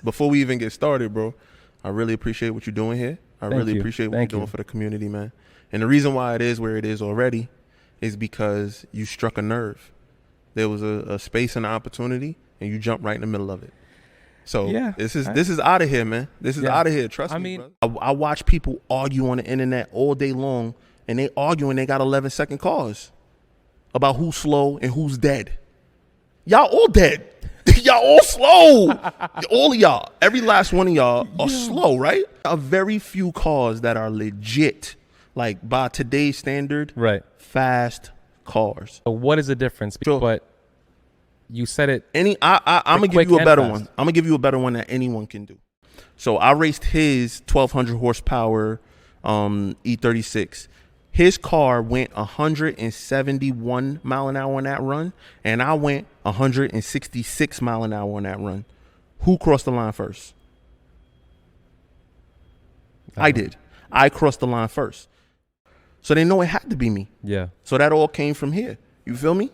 before we even get started, bro, I really appreciate what you're doing here. I really appreciate what you're doing for the community, man. And the reason why it is where it is already is because you struck a nerve. There was a space and an opportunity, and you jumped right in the middle of it. So this is out of here, man. This is out of here. Trust me, brother. I watch people argue on the internet all day long, and they got 11-second cars about who's slow and who's dead. Y'all all dead. Y'all all slow. All of y'all. Every last one of y'all are slow, right? A very few cars that are legit, like by today's standard, right? Fast cars. So what is the difference? Sure. But you said it. I'm gonna give you a better one. I'm gonna give you a better one that anyone can do. So I raced his 1200 horsepower E36. His car went 171 mile an hour on that run, and I went 166 mile an hour on that run. Who crossed the line first? I did. I crossed the line first. So they know it had to be me. Yeah. So that all came from here. You feel me?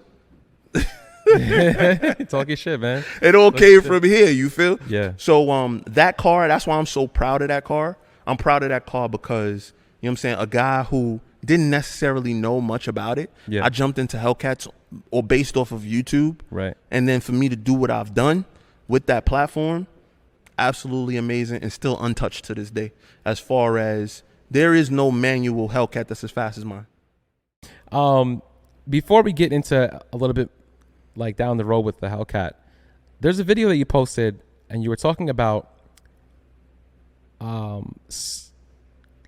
Talking shit, man. It all came from here. You feel? Yeah. So that car, that's why I'm so proud of that car. I'm proud of that car because, you know what I'm saying, a guy who didn't necessarily know much about it. Yeah. I jumped into Hellcats or based off of YouTube. Right. And then for me to do what I've done with that platform, absolutely amazing and still untouched to this day. As far as there is no manual Hellcat that's as fast as mine. Before we get into a little bit like down the road with the Hellcat, there's a video that you posted and you were talking about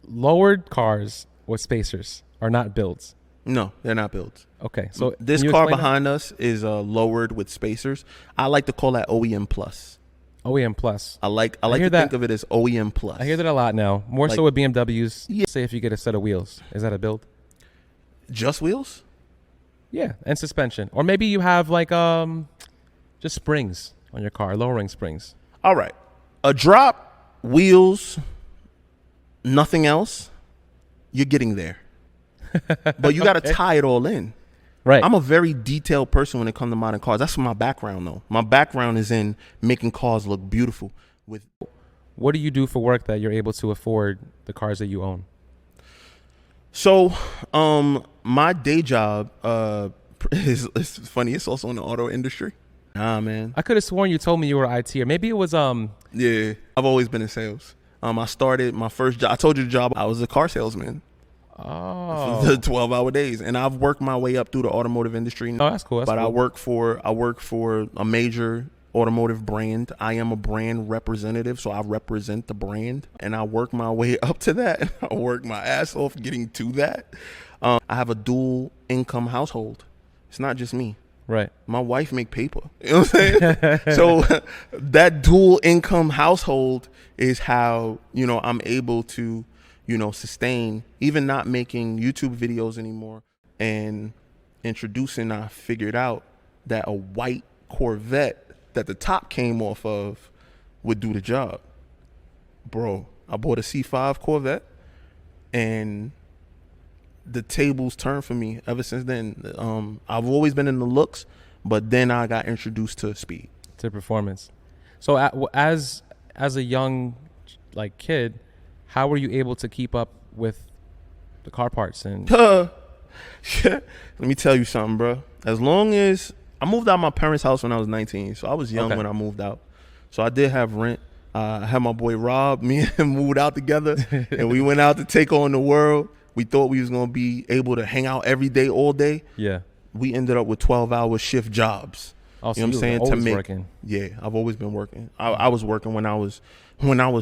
lowered cars with spacers are not builds. No, they're not builds. Okay, so this car behind us is lowered with spacers. I like to call that OEM plus. OEM plus. I like to think of it as OEM plus. I hear that a lot now. More so with BMWs. Yeah. Say if you get a set of wheels, is that a build? Just wheels? Yeah, and suspension, or maybe you have like just springs on your car, lowering springs. All right, a drop, wheels, nothing else. You're getting there, but you got to tie it all in. Right. I'm a very detailed person when it comes to modern cars. That's my background, though. My background is in making cars look beautiful. What do you do for work that you're able to afford the cars that you own? So, my day job it's funny. It's also in the auto industry. Nah, man. I could have sworn you told me you were IT, or maybe it was Yeah, I've always been in sales. I started my first job. I told you the job. I was a car salesman. Oh. The 12-hour days, and I've worked my way up through the automotive industry. Oh, that's cool. That's cool. I work for a major automotive brand. I am a brand representative, so I represent the brand, and I work my way up to that. I work my ass off getting to that. I have a dual income household. It's not just me. Right. My wife make paper. You know what I'm saying? So that dual income household is how, I'm able to, sustain, even not making YouTube videos anymore and introducing, I figured out that a white Corvette that the top came off of would do the job. Bro, I bought a C5 Corvette and the tables turned for me ever since then. I've always been in the looks, but then I got introduced to speed, to performance. So as a young kid, how were you able to keep up with the car parts? And let me tell you something, bro. As long as I moved out of my parents' house when I was 19, so I was young when I moved out. So I did have rent. I had my boy Rob. Me and him moved out together, and we went out to take on the world. We thought we was gonna be able to hang out every day, all day. Yeah. We ended up with 12-hour shift jobs. Oh, so you know what I'm saying? Working. Yeah, I've always been working. I was working when I was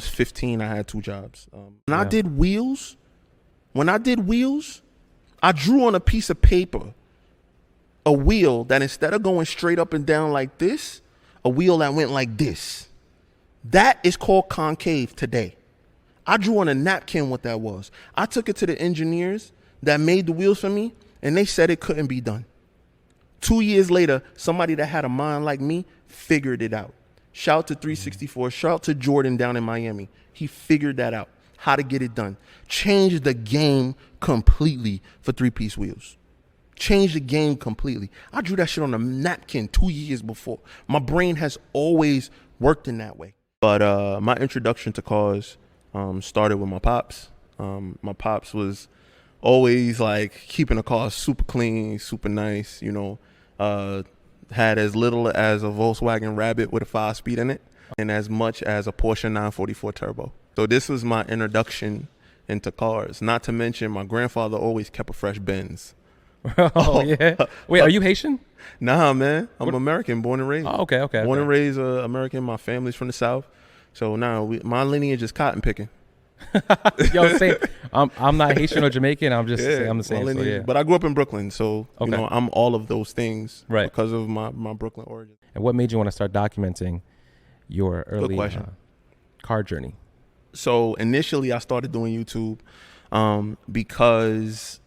15. I had 2 jobs. When I did wheels, I drew on a piece of paper a wheel that instead of going straight up and down like this, a wheel that went like this. That is called concave today. I drew on a napkin what that was. I took it to the engineers that made the wheels for me, and they said it couldn't be done. 2 years later, somebody that had a mind like me figured it out. Shout out to 364. Shout out to Jordan down in Miami. He figured that out, how to get it done. Changed the game completely for 3-piece wheels. Changed the game completely. I drew that shit on a napkin 2 years before. My brain has always worked in that way. But my introduction to cars started with my pops. My pops was always like keeping a car super clean, super nice, had as little as a Volkswagen Rabbit with a 5-speed in it and as much as a Porsche 944 Turbo. So this was my introduction into cars. Not to mention my grandfather always kept a fresh Benz. Oh, yeah. Wait, are you Haitian? Nah, man. I'm American, born and raised. Oh, okay. Born and raised American. My family's from the South. So my lineage is cotton picking. Yo, same. I'm not Haitian or Jamaican. I'm the same. So, yeah. But I grew up in Brooklyn, so I'm all of those things because of my Brooklyn origin. And what made you want to start documenting your early car journey? So initially, I started doing YouTube because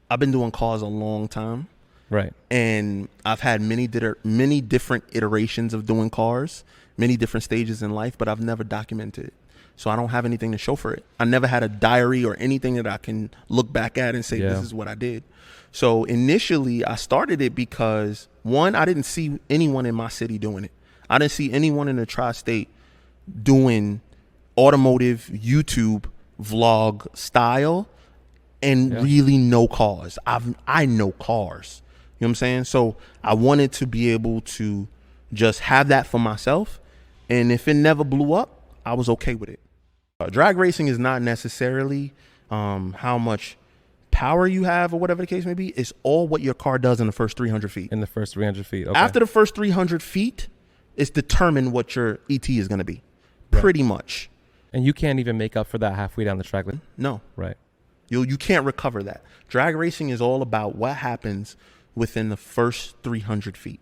I've been doing cars a long time, right? And I've had many different iterations of doing cars, many different stages in life, but I've never documented it. So I don't have anything to show for it. I never had a diary or anything that I can look back at and say, this is what I did. So initially I started it because one, I didn't see anyone in my city doing it. I didn't see anyone in the tri-state doing automotive YouTube vlog style and really know cars. I know cars. You know what I'm saying? So I wanted to be able to just have that for myself. And if it never blew up, I was okay with it. Drag racing is not necessarily how much power you have or whatever the case may be. It's all what your car does in the first 300 feet. In the first 300 feet. Okay. After the first 300 feet, it's determined what your ET is going to be. Pretty much. And you can't even make up for that halfway down the track. No. Right. You can't recover that. Drag racing is all about what happens within the first 300 feet.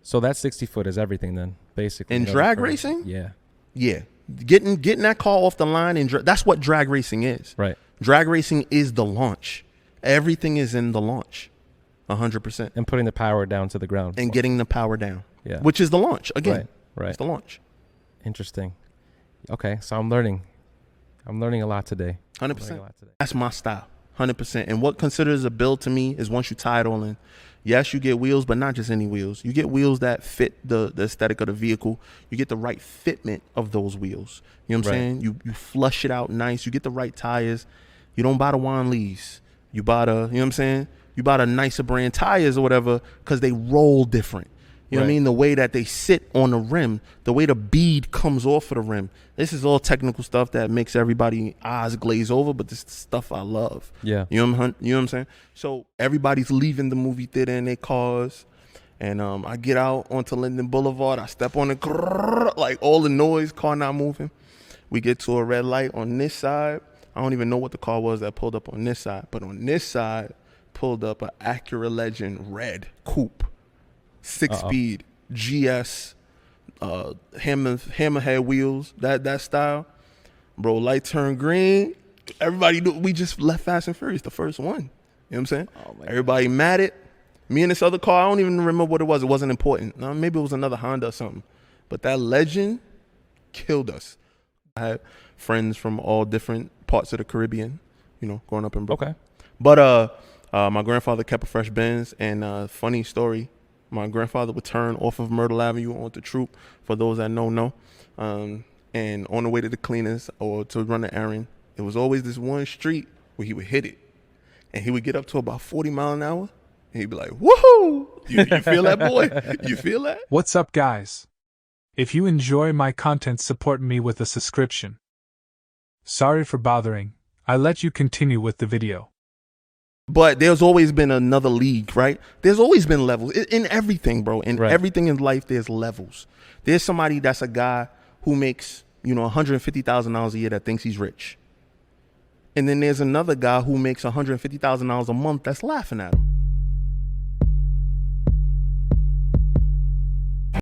So that 60 foot is everything then, basically. In drag racing? Yeah. Yeah. Getting that car off the line, and that's what drag racing is. Right. Drag racing is the launch. Everything is in the launch, 100%. And putting the power down to the ground. And getting the power down. Yeah. Which is the launch, again. Right. It's the launch. Interesting. Okay, so I'm learning a lot today. 100%. That's my style, 100%. And what considers a build to me is once you tie it all in. Yes, you get wheels, but not just any wheels. You get wheels that fit the aesthetic of the vehicle. You get the right fitment of those wheels. You know what I'm saying? You flush it out nice. You get the right tires. You don't buy the Wan Lees. You buy the, you know what I'm saying? You buy the nicer brand tires or whatever because they roll different. You know what I mean? The way that they sit on the rim, the way the bead comes off of the rim. This is all technical stuff that makes everybody's eyes glaze over, but this is stuff I love. Yeah. You know what I'm saying? So everybody's leaving the movie theater in their cars, and I get out onto Linden Boulevard. I step on it, like all the noise, car not moving. We get to a red light on this side. I don't even know what the car was that pulled up on this side, but on this side pulled up an Acura Legend red coupe. 6-speed GS, hammerhead wheels, that style, bro. Light turned green. Everybody knew we just left Fast and Furious, the first one. You know what I'm saying? Everybody mad at me and this other car. I don't even remember what it was. It wasn't important. Maybe it was another Honda or something. But that Legend killed us. I had friends from all different parts of the Caribbean, growing up in Brooklyn. Okay. But my grandfather kept a fresh Benz, and funny story. My grandfather would turn off of Myrtle Avenue onto Troop, for those that know. And on the way to the cleaners or to run the errand, it was always this one street where he would hit it. And he would get up to about 40 miles an hour, and he'd be like, woohoo! You feel that, boy? You feel that? What's up, guys? If you enjoy my content, support me with a subscription. Sorry for bothering. I'll let you continue with the video. But there's always been another league, right? There's always been levels in everything, bro. In everything in life, there's levels. There's somebody that's a guy who makes, $150,000 a year that thinks he's rich. And then there's another guy who makes $150,000 a month that's laughing at him.